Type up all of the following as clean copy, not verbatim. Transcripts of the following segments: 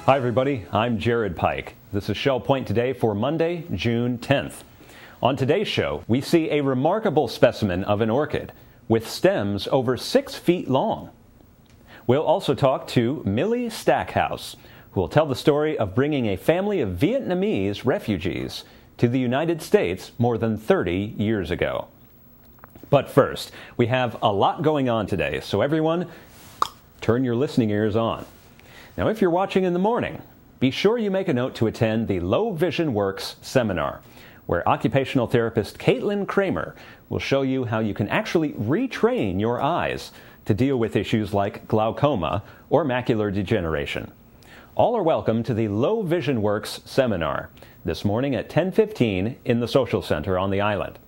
Hi everybody, I'm Jared Pike. This is Shell Point Today for Monday, June 10th. On today's show, we see a remarkable specimen of an orchid with stems over 6 feet long. We'll also talk to Millie Stackhouse, who will tell the story of bringing a family of Vietnamese refugees to the United States more than 30 years ago. But first, we have a lot going on today, so everyone, turn your listening ears on. Now, if you're watching in the morning, be sure you make a note to attend the Low Vision Works seminar, where occupational therapist Caitlin Kramer will show you how you can actually retrain your eyes to deal with issues like glaucoma or macular degeneration. All are welcome to the Low Vision Works seminar this morning at 10:15 in the Social Center on the island.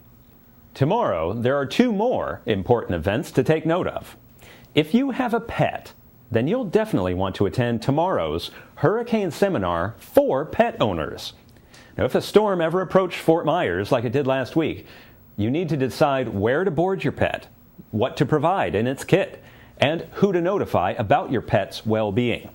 Tomorrow, there are 2 more important events to take note of. If you have a pet, then you'll definitely want to attend tomorrow's hurricane seminar for pet owners. Now, if a storm ever approached Fort Myers like it did last week, you need to decide where to board your pet, what to provide in its kit, and who to notify about your pet's well-being.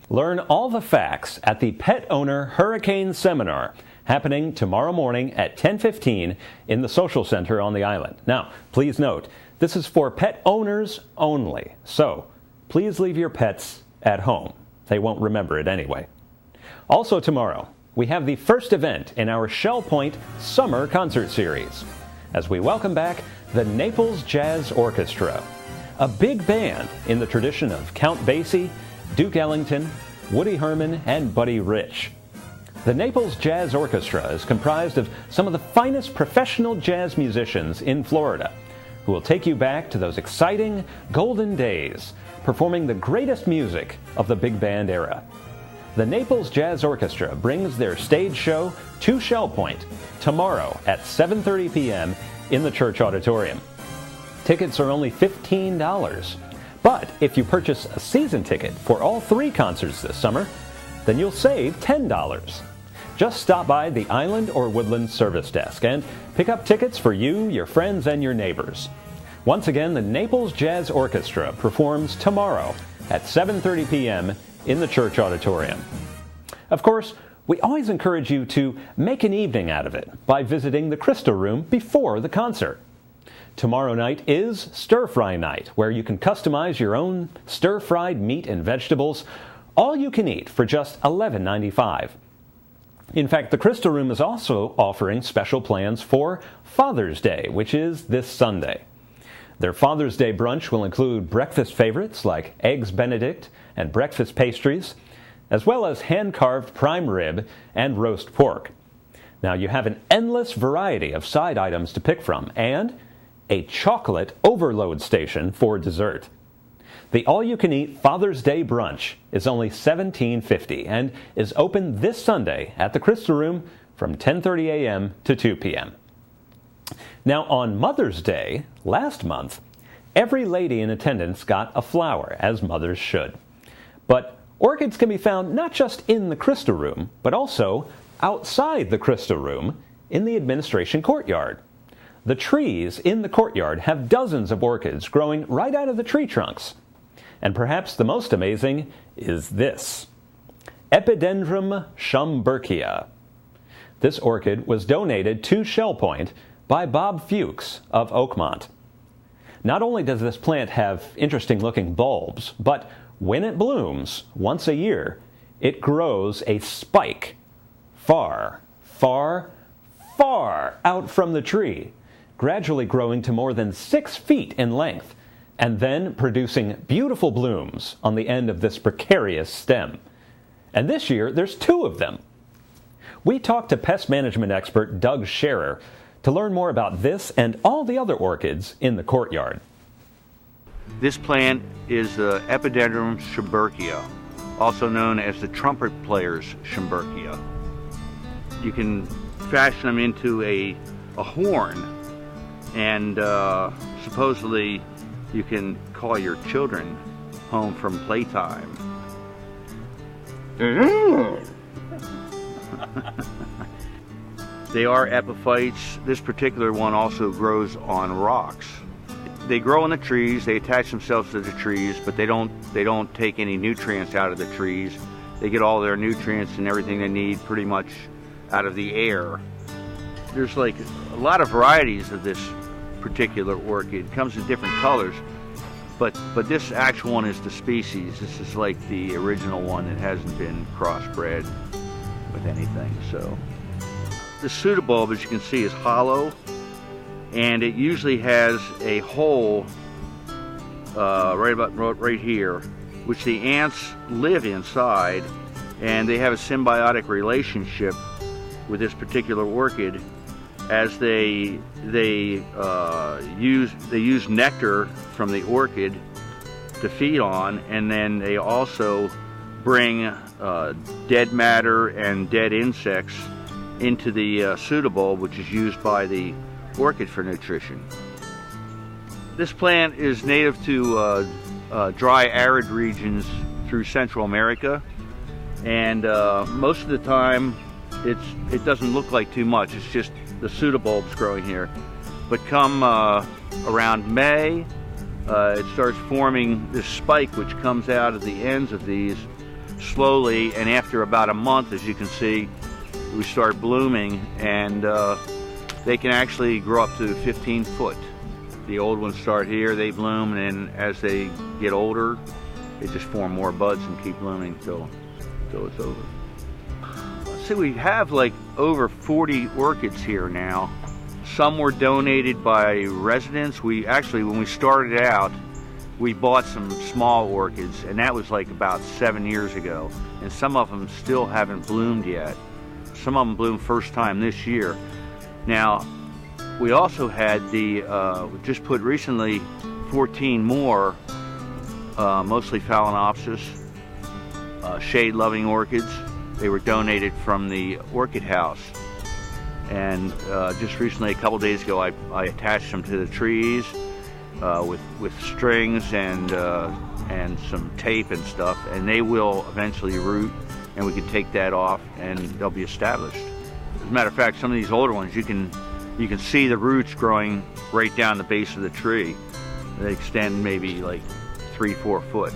Learn all the facts at the Pet Owner Hurricane Seminar, happening tomorrow morning at 10:15 in the Social Center on the island. Now, please note, this is for pet owners only, so please leave your pets at home. They won't remember it anyway. Also tomorrow, we have the first event in our Shell Point Summer Concert Series, as we welcome back the Naples Jazz Orchestra, a big band in the tradition of Count Basie, Duke Ellington, Woody Herman, and Buddy Rich. The Naples Jazz Orchestra is comprised of some of the finest professional jazz musicians in Florida, who will take you back to those exciting golden days, performing the greatest music of the big band era. The Naples Jazz Orchestra brings their stage show to Shell Point tomorrow at 7:30 p.m. in the church auditorium. Tickets are only $15, but if you purchase a season ticket for all 3 concerts this summer, then you'll save $10. Just stop by the Island or Woodland service desk and pick up tickets for you, your friends, and your neighbors. Once again, the Naples Jazz Orchestra performs tomorrow at 7:30 p.m. in the church auditorium. Of course, we always encourage you to make an evening out of it by visiting the Crystal Room before the concert. Tomorrow night is stir-fry night, where you can customize your own stir-fried meat and vegetables, all you can eat for just $11.95. In fact, the Crystal Room is also offering special plans for Father's Day, which is this Sunday. Their Father's Day brunch will include breakfast favorites like Eggs Benedict and breakfast pastries, as well as hand-carved prime rib and roast pork. Now, you have an endless variety of side items to pick from and a chocolate overload station for dessert. The all-you-can-eat Father's Day brunch is only $17.50 and is open this Sunday at the Crystal Room from 10:30 a.m. to 2 p.m. Now, on Mother's Day, last month, every lady in attendance got a flower, as mothers should. But orchids can be found not just in the Crystal Room, but also outside the Crystal Room in the administration courtyard. The trees in the courtyard have dozens of orchids growing right out of the tree trunks. And perhaps the most amazing is this, Epidendrum schomburgkia. This orchid was donated to Shell Point by Bob Fuchs of Oakmont. Not only does this plant have interesting-looking bulbs, but when it blooms once a year, it grows a spike far, far, far out from the tree, gradually growing to more than 6 feet in length, and then producing beautiful blooms on the end of this precarious stem. And this year, there's 2 of them. We talked to pest management expert Doug Scherer to learn more about this and all the other orchids in the courtyard. This plant is the Epidendrum schomburgkia, also known as the trumpet player's schomburgkia. You can fashion them into a horn, and supposedly you can call your children home from playtime. They are epiphytes. This particular one also grows on rocks. They grow in the trees, they attach themselves to the trees, but they don't take any nutrients out of the trees. They get all their nutrients and everything they need pretty much out of the air. There's like a lot of varieties of this particular orchid. It comes in different colors, but this actual one is the species. This is like the original one that hasn't been crossbred with anything. So the pseudobulb, as you can see, is hollow, and it usually has a hole right here, which the ants live inside, and they have a symbiotic relationship with this particular orchid, as they use nectar from the orchid to feed on, and then they also bring dead matter and dead insects into the pseudobulb, which is used by the orchid for nutrition. This plant is native to dry, arid regions through Central America, and most of the time it doesn't look like too much. It's just the pseudobulbs growing here. But come around May, it starts forming this spike which comes out of the ends of these slowly, and after about a month, as you can see, we start blooming, and they can actually grow up to 15 foot. The old ones start here, they bloom, and as they get older, they just form more buds and keep blooming till it's over. So we have like over 40 orchids here now. Some were donated by residents. We actually, when we started out, we bought some small orchids, and that was like about 7 years ago. And some of them still haven't bloomed yet. Some of them bloomed first time this year. Now, we also had we just put recently 14 more, mostly Phalaenopsis, shade-loving orchids. They were donated from the Orchid House. And just recently, a couple days ago, I attached them to the trees with strings and some tape and stuff, and they will eventually root, and we can take that off and they'll be established. As a matter of fact, some of these older ones, you can see the roots growing right down the base of the tree. They extend maybe like 3-4 foot.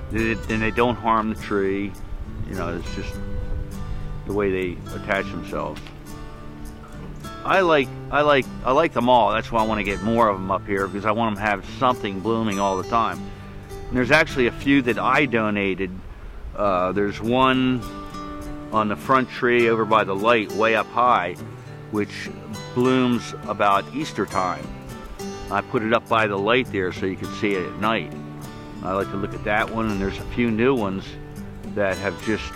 Then they don't harm the tree. You know, it's just the way they attach themselves. I like them all. That's why I want to get more of them up here, because I want them to have something blooming all the time. And there's actually a few that I donated. There's one on the front tree over by the light, way up high, which blooms about Easter time. I put it up by the light there so you can see it at night. I like to look at that one, and there's a few new ones that have just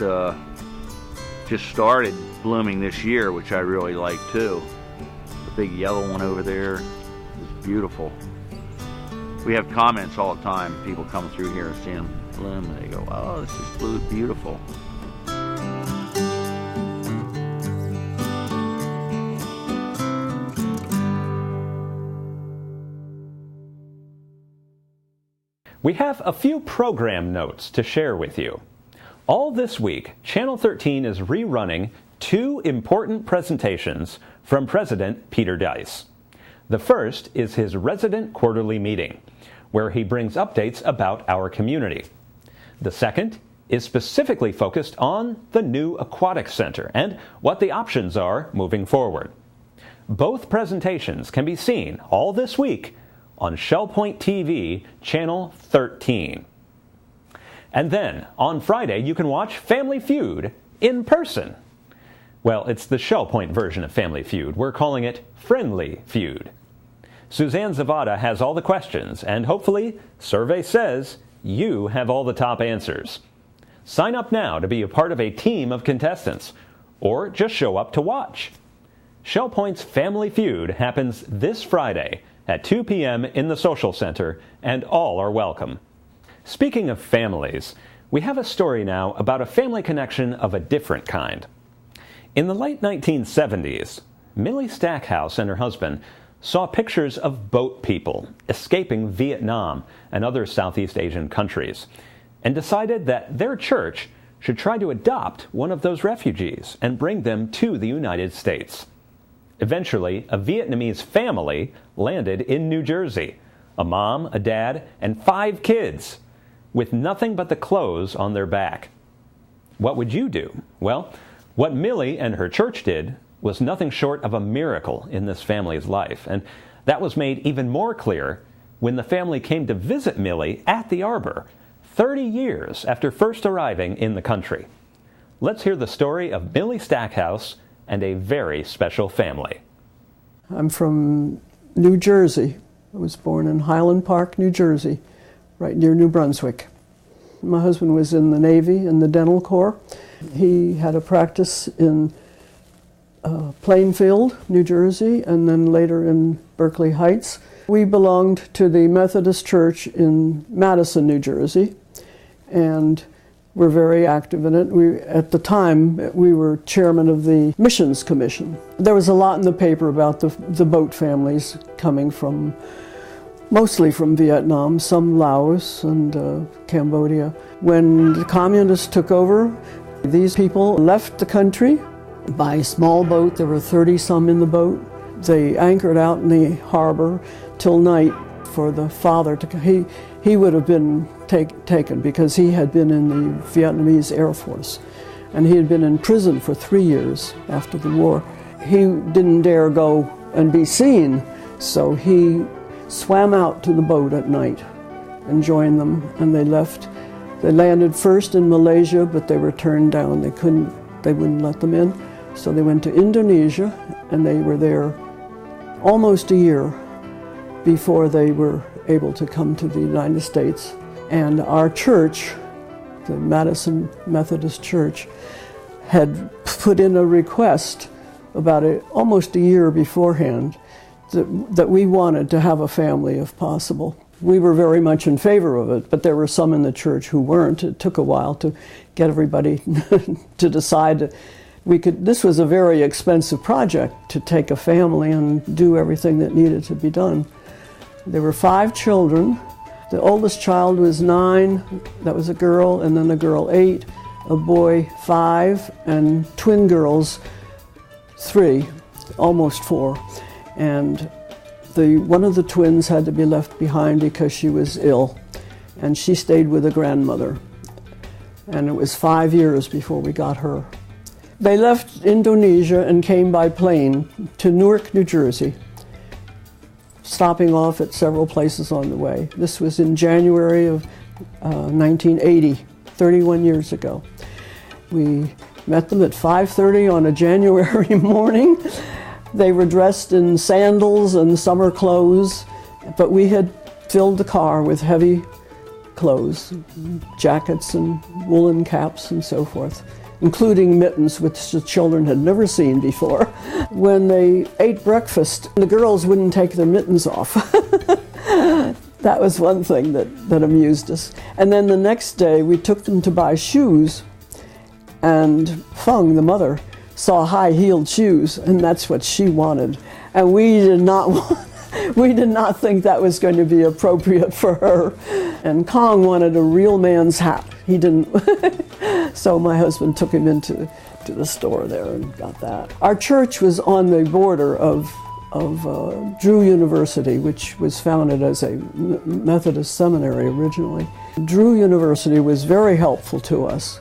started blooming this year, which I really like too. The big yellow one over there is beautiful. We have comments all the time. People come through here and see them bloom, and they go, "Oh, this is beautiful." We have a few program notes to share with you. All this week, Channel 13 is rerunning 2 important presentations from President Peter Dice. The first is his resident quarterly meeting, where he brings updates about our community. The second is specifically focused on the new Aquatic Center and what the options are moving forward. Both presentations can be seen all this week on ShellPoint TV, Channel 13. And then, on Friday, you can watch Family Feud in person. Well, it's the ShellPoint version of Family Feud. We're calling it Friendly Feud. Suzanne Zavada has all the questions, and hopefully, survey says, you have all the top answers. Sign up now to be a part of a team of contestants, or just show up to watch. ShellPoint's Family Feud happens this Friday at 2 p.m. in the Social Center, and all are welcome. Speaking of families, we have a story now about a family connection of a different kind. In the late 1970s, Millie Stackhouse and her husband saw pictures of boat people escaping Vietnam and other Southeast Asian countries, and decided that their church should try to adopt one of those refugees and bring them to the United States. Eventually, a Vietnamese family landed in New Jersey, a mom, a dad, and 5 kids, with nothing but the clothes on their back. What would you do? Well, what Millie and her church did was nothing short of a miracle in this family's life, and that was made even more clear when the family came to visit Millie at the arbor 30 years after first arriving in the country. Let's hear the story of Millie Stackhouse and a very special family. I'm from New Jersey. I was born in Highland Park, New Jersey, right near New Brunswick. My husband was in the Navy, in the Dental Corps. He had a practice in Plainfield, New Jersey, and then later in Berkeley Heights. We belonged to the Methodist Church in Madison, New Jersey, and were very active in it. At the time, we were chairman of the Missions Commission. There was a lot in the paper about the boat families coming from, mostly from Vietnam, some Laos and Cambodia. When the communists took over, these people left the country by a small boat. There were 30-some in the boat. They anchored out in the harbor till night for the father to, he would have been taken because he had been in the Vietnamese Air Force, and he had been in prison for 3 years after the war. He didn't dare go and be seen, so he swam out to the boat at night and joined them, and they left. They landed first in Malaysia, but they were turned down. They wouldn't let them in. So they went to Indonesia, and they were there almost a year before they were able to come to the United States. And our church, the Madison Methodist Church, had put in a request about almost a year beforehand that we wanted to have a family if possible. We were very much in favor of it, but there were some in the church who weren't. It took a while to get everybody to decide this was a very expensive project to take a family and do everything that needed to be done. There were 5 children. The oldest child was 9, that was a girl, and then a girl 8, a boy 5, and twin girls 3, almost 4. And one of the twins had to be left behind because she was ill, and she stayed with a grandmother. And it was 5 years before we got her. They left Indonesia and came by plane to Newark, New Jersey, stopping off at several places on the way. This was in January of 1980, 31 years ago. We met them at 5:30 on a January morning. They were dressed in sandals and summer clothes, but we had filled the car with heavy clothes, jackets and woolen caps and so forth, including mittens, which the children had never seen before. When they ate breakfast, the girls wouldn't take their mittens off. That was one thing that amused us. And then the next day, we took them to buy shoes, and Fung, the mother, saw high-heeled shoes, and that's what she wanted. And we did not think that was going to be appropriate for her. And Kong wanted a real man's hat. He didn't. So my husband took him into the store there and got that. Our church was on the border of Drew University, which was founded as a Methodist seminary originally. Drew University was very helpful to us.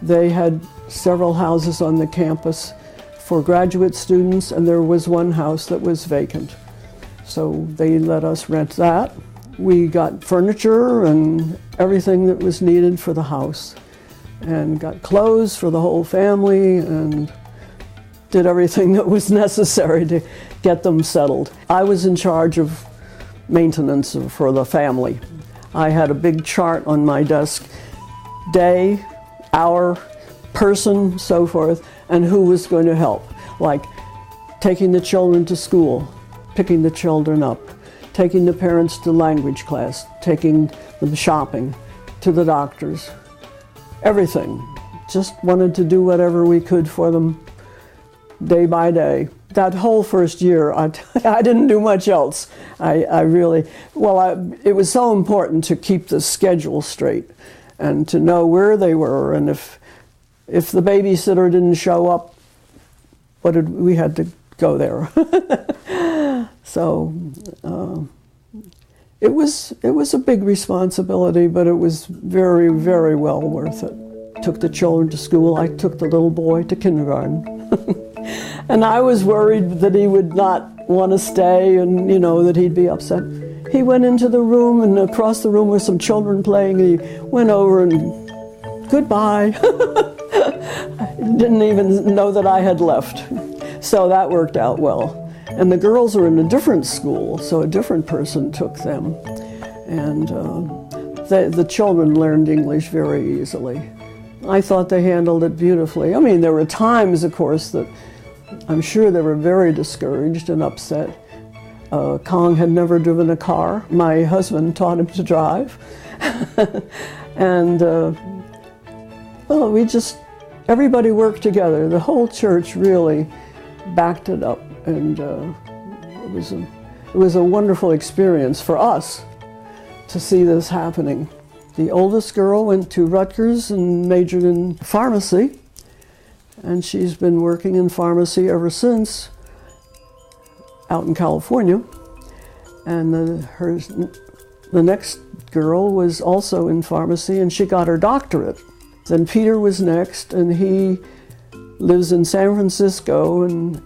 They had several houses on the campus for graduate students, and there was one house that was vacant. So they let us rent that. We got furniture and everything that was needed for the house, and got clothes for the whole family, and did everything that was necessary to get them settled. I was in charge of maintenance for the family. I had a big chart on my desk, day, hour, person, so forth, and who was going to help, like taking the children to school, picking the children up, taking the parents to language class, taking them shopping, to the doctors, everything. Just wanted to do whatever we could for them day by day. That whole first year, I didn't do much else. It was so important to keep the schedule straight and to know where they were, and if the babysitter didn't show up, we had to go there. So it was a big responsibility, but it was very, very well worth it. took the children to school. I took the little boy to kindergarten. And I was worried that he would not want to stay and, that he'd be upset. He went into the room, and across the room were some children playing. He went over and, goodbye. Didn't even know that I had left. So that worked out well. And the girls are in a different school, so a different person took them. And the children learned English very easily. I thought they handled it beautifully. I mean, there were times, of course, that I'm sure they were very discouraged and upset. Kong had never driven a car. My husband taught him to drive. And, everybody worked together. The whole church really backed it up. And it was a wonderful experience for us to see this happening. The oldest girl went to Rutgers and majored in pharmacy, and she's been working in pharmacy ever since out in California. And the next girl was also in pharmacy, and she got her doctorate. Then Peter was next, and he lives in San Francisco and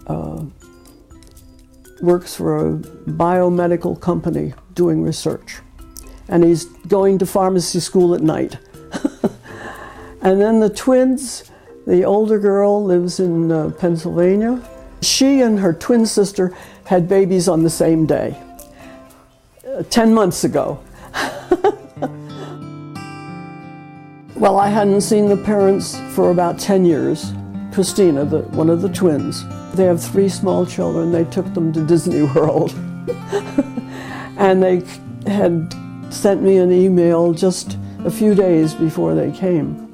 works for a biomedical company doing research. And he's going to pharmacy school at night. And then the twins, the older girl lives in Pennsylvania. She and her twin sister had babies on the same day, 10 months ago. Well, I hadn't seen the parents for about 10 years. Christina, one of the twins, they have 3 small children. They took them to Disney World. And they had sent me an email just a few days before they came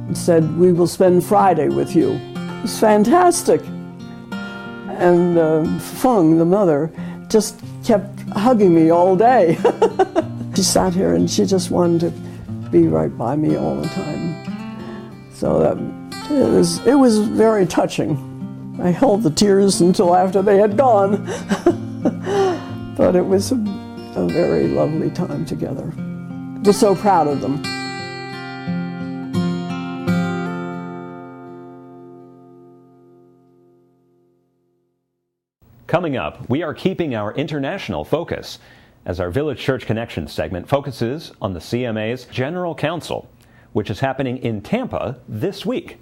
and said, "We will spend Friday with you." It was fantastic. And Feng, the mother, just kept hugging me all day. She sat here and she just wanted to be right by me all the time. So it was very touching. I held the tears until after they had gone. But it was a very lovely time together. We're so proud of them. Coming up, we are keeping our international focus as our Village Church Connection segment focuses on the CMA's General Council, which is happening in Tampa this week.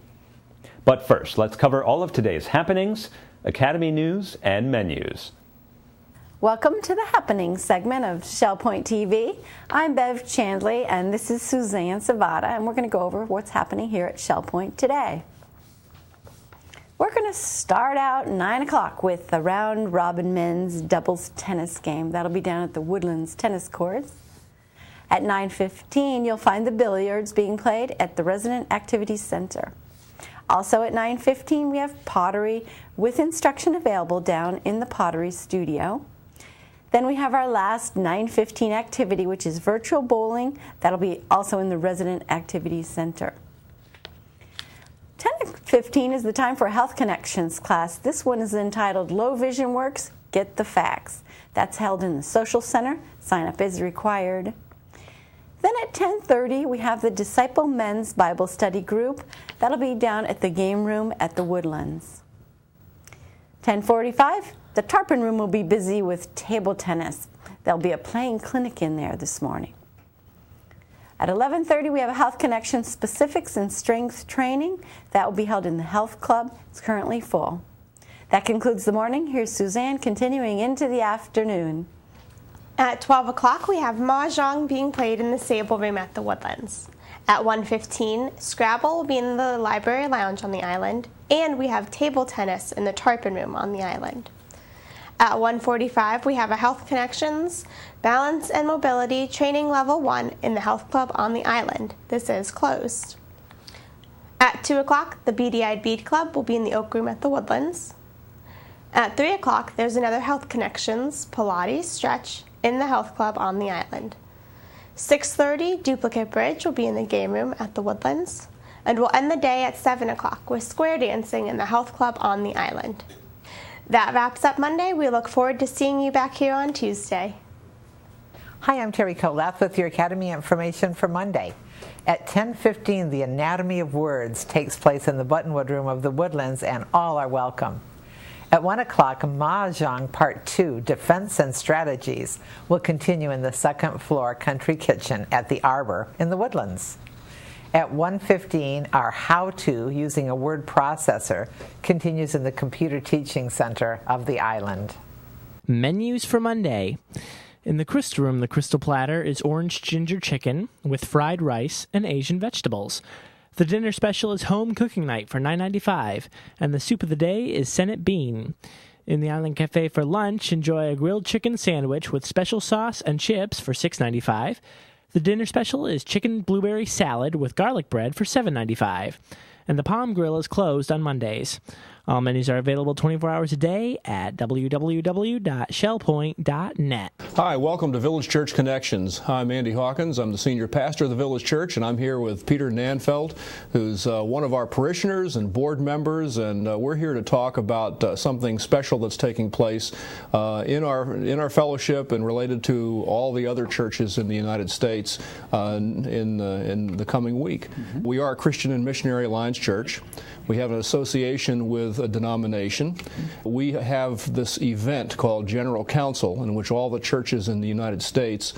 But first, let's cover all of today's happenings, Academy news, and menus. Welcome to the Happenings segment of Shell Point TV. I'm Bev Chandley, and this is Suzanne Savada, and we're going to go over what's happening here at Shell Point today. We're going to start out 9 o'clock with the round robin men's doubles tennis game. That'll be down at the Woodlands tennis courts. At 9:15, you'll find the billiards being played at the Resident Activities Center. Also at 9:15, we have pottery with instruction available down in the pottery studio. Then we have our last 9:15 activity, which is virtual bowling. That'll be also in the Resident Activities Center. 10:15 is the time for a Health Connections class. This one is entitled Low Vision Works, Get the Facts. That's held in the Social Center. Sign up is required. Then at 10:30, we have the Disciple Men's Bible Study Group. That'll be down at the game room at the Woodlands. 10:45, the Tarpon Room will be busy with table tennis. There'll be a playing clinic in there this morning. At 11:30, we have a Health Connection Specifics and Strength Training. That will be held in the Health Club. It's currently full. That concludes the morning. Here's Suzanne continuing into the afternoon. At 12 o'clock, we have Mahjong being played in the Sable Room at the Woodlands. At 1:15, Scrabble will be in the Library Lounge on the island, and we have table tennis in the Tarpon Room on the island. At 1:45, we have a Health Connections Balance and Mobility Training Level 1 in the Health Club on the island. This is closed. At 2 o'clock, the Beady-Eyed Bead Club will be in the Oak Room at the Woodlands. At 3 o'clock, there's another Health Connections Pilates Stretch in the Health Club on the island. 6:30, Duplicate Bridge will be in the Game Room at the Woodlands. And we'll end the day at 7 o'clock with square dancing in the Health Club on the island. That wraps up Monday. We look forward to seeing you back here on Tuesday. Hi, I'm Terry Coleth with your Academy information for Monday. At 10:15, the Anatomy of Words takes place in the Buttonwood Room of the Woodlands, and all are welcome. At 1 o'clock, Mahjong Part 2, Defense and Strategies, will continue in the second floor country kitchen at the Arbor in the Woodlands. At 1:15, our How-To using a word processor continues in the Computer Teaching Center of the island. Menus for Monday. In the Crystal Room, the Crystal Platter is orange ginger chicken with fried rice and Asian vegetables. The dinner special is home cooking night for $9.95, and the soup of the day is Senate bean. In the Island Cafe for lunch, enjoy a grilled chicken sandwich with special sauce and chips for $6.95. The dinner special is chicken blueberry salad with garlic bread for $7.95, and the Palm Grill is closed on Mondays. All menus are available 24 hours a day at www.shellpoint.net. Hi, welcome to Village Church Connections. I'm Andy Hawkins. I'm the senior pastor of the Village Church, and I'm here with Peter Nanfelt, who's one of our parishioners and board members, and we're here to talk about something special that's taking place in our fellowship and related to all the other churches in the United States in the coming week. Mm-hmm. We are a Christian and Missionary Alliance Church. We have an association with a denomination. We have this event called General Council, in which all the churches in the United States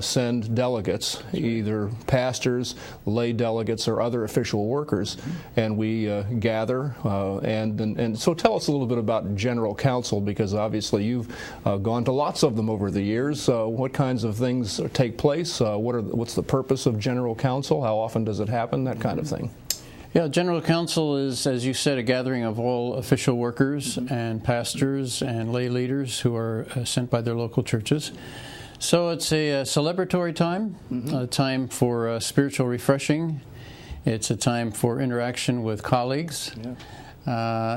send delegates, either pastors, lay delegates, or other official workers, and we gather. And so tell us a little bit about General Council, because obviously you've gone to lots of them over the years. What kinds of things take place? What's the purpose of General Council? How often does it happen? That kind of thing. Yeah, General Council is, as you said, a gathering of all official workers and pastors and lay leaders who are sent by their local churches. So it's a celebratory time, a time for spiritual refreshing. It's a time for interaction with colleagues. Yeah.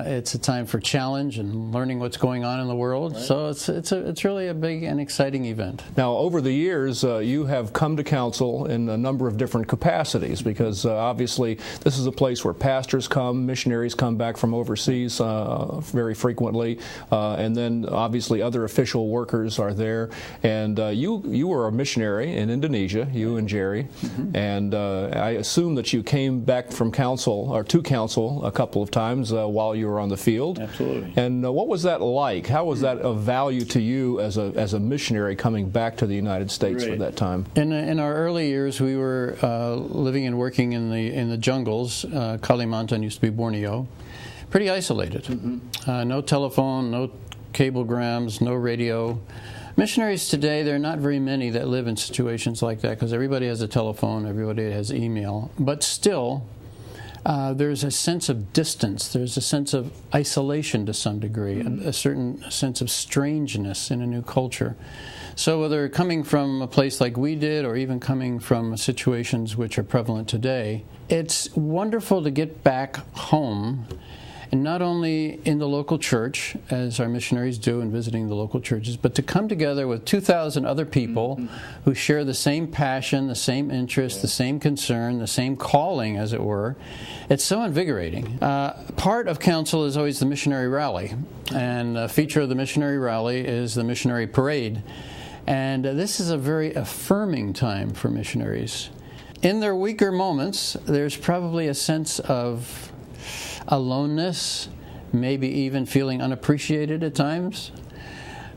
It's a time for challenge and learning what's going on in the world. Right. So it's really a big and exciting event. Now, over the years, you have come to council in a number of different capacities, because obviously this is a place where pastors come, missionaries come back from overseas very frequently, and then obviously other official workers are there. And you were a missionary in Indonesia, you and Jerry, and I assume that you came back from council, or to council, a couple of times while you were on the field. Absolutely. And what was that like? How was that of value to you as a missionary coming back to the United States for that time? In our early years, we were living and working in the jungles. Kalimantan used to be Borneo. Pretty isolated. No telephone, no cablegrams, no radio. Missionaries today, there are not very many that live in situations like that, because everybody has a telephone, everybody has email. But still, there's a sense of distance, there's a sense of isolation to some degree, a certain sense of strangeness in a new culture. So whether coming from a place like we did, or even coming from situations which are prevalent today, it's wonderful to get back home, and not only in the local church, as our missionaries do in visiting the local churches, but to come together with 2,000 other people who share the same passion, the same interest, the same concern, the same calling, as it were. It's so invigorating. Part of council is always the missionary rally, and a feature of the missionary rally is the missionary parade. And this is a very affirming time for missionaries. In their weaker moments, there's probably a sense of aloneness, maybe even feeling unappreciated at times.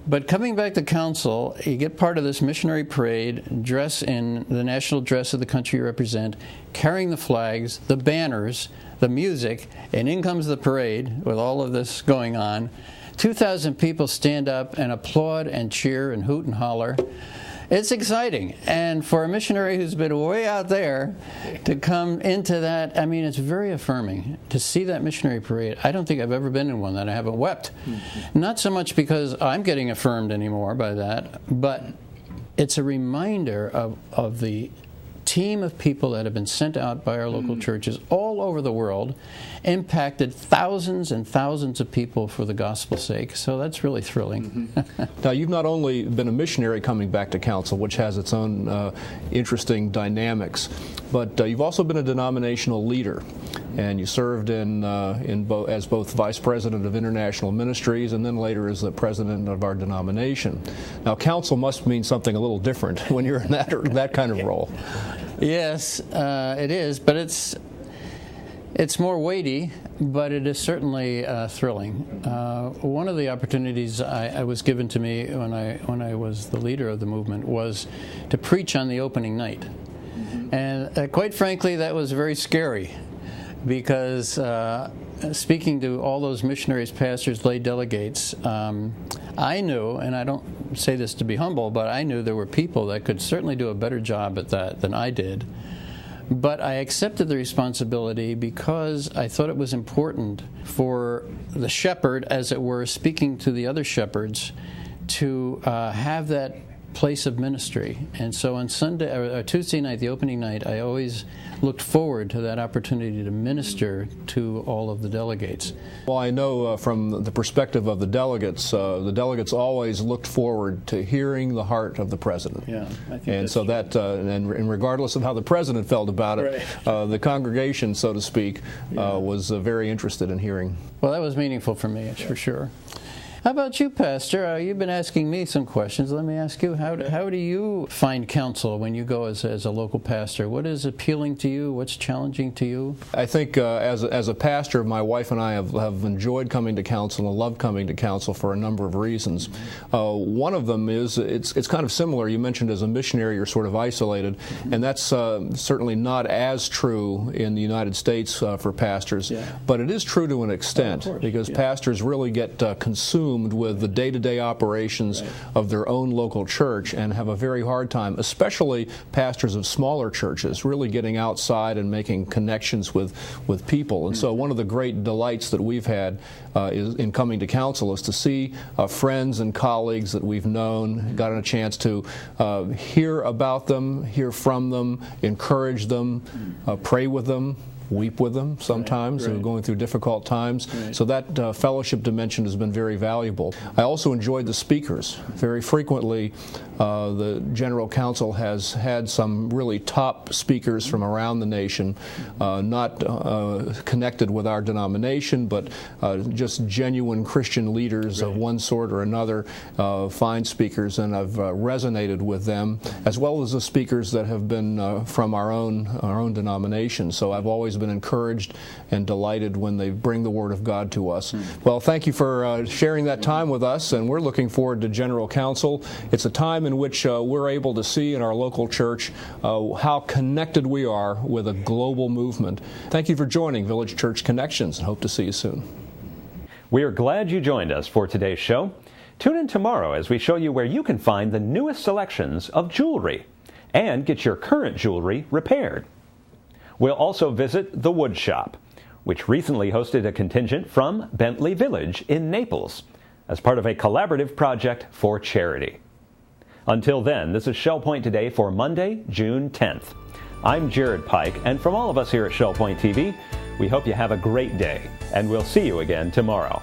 But coming back to council, you get part of this missionary parade, dress in the national dress of the country you represent, carrying the flags, the banners, the music, and in comes the parade with all of this going on. 2,000 people stand up and applaud and cheer and hoot and holler. It's exciting, and for a missionary who's been way out there to come into that, I mean, it's very affirming to see that missionary parade. I don't think I've ever been in one that I haven't wept. Not so much because I'm getting affirmed anymore by that, but it's a reminder of the team of people that have been sent out by our local churches all over the world, impacted thousands and thousands of people for the gospel's sake. So that's really thrilling. Now, you've not only been a missionary coming back to council, which has its own interesting dynamics, but you've also been a denominational leader. and you served as both Vice President of International Ministries and then later as the President of our denomination. Now, counsel must mean something a little different when you're in that kind of role. Yes, it is, but it's more weighty, but it is certainly thrilling. One of the opportunities I was given to me when I was the leader of the movement was to preach on the opening night. And quite frankly, that was very scary, because speaking to all those missionaries, pastors, lay delegates, I knew, and I don't say this to be humble, but I knew there were people that could certainly do a better job at that than I did. But I accepted the responsibility because I thought it was important for the shepherd, as it were, speaking to the other shepherds, to have that place of ministry. And so on Tuesday night, the opening night, I always looked forward to that opportunity to minister to all of the delegates. Well, I know from the perspective of the delegates always looked forward to hearing the heart of the president. Yeah, I think and so true. And regardless of how the president felt about it, right. The congregation, so to speak, was very interested in hearing. Well, that was meaningful for me, for sure. How about you, Pastor? You've been asking me some questions. Let me ask you, how do you find counsel when you go as a local pastor? What is appealing to you? What's challenging to you? I think as a pastor, my wife and I have enjoyed coming to counsel and loved coming to counsel for a number of reasons. One of them is it's kind of similar. You mentioned as a missionary you're sort of isolated, and that's certainly not as true in the United States for pastors, but it is true to an extent, because pastors really get consumed with the day-to-day operations of their own local church and have a very hard time, especially pastors of smaller churches, really getting outside and making connections with people. And so one of the great delights that we've had is in coming to counsel is to see friends and colleagues that we've known, gotten a chance to hear about them, hear from them, encourage them, pray with them, weep with them sometimes, who are going through difficult times. So that fellowship dimension has been very valuable. I also enjoyed the speakers. Very frequently, the General Council has had some really top speakers from around the nation, not connected with our denomination, but just genuine Christian leaders of one sort or another, fine speakers, and I've resonated with them, as well as the speakers that have been from our own denomination. So I've always been encouraged and delighted when they bring the Word of God to us. Well, thank you for sharing that time with us, and we're looking forward to General Council. It's a time in which we're able to see in our local church how connected we are with a global movement. Thank you for joining Village Church Connections, and hope to see you soon. We are glad you joined us for today's show. Tune in tomorrow as we show you where you can find the newest selections of jewelry and get your current jewelry repaired. We'll also visit the Wood Shop, which recently hosted a contingent from Bentley Village in Naples as part of a collaborative project for charity. Until then, this is Shell Point Today for Monday, June 10th. I'm Jared Pike, and from all of us here at Shell Point TV, we hope you have a great day, and we'll see you again tomorrow.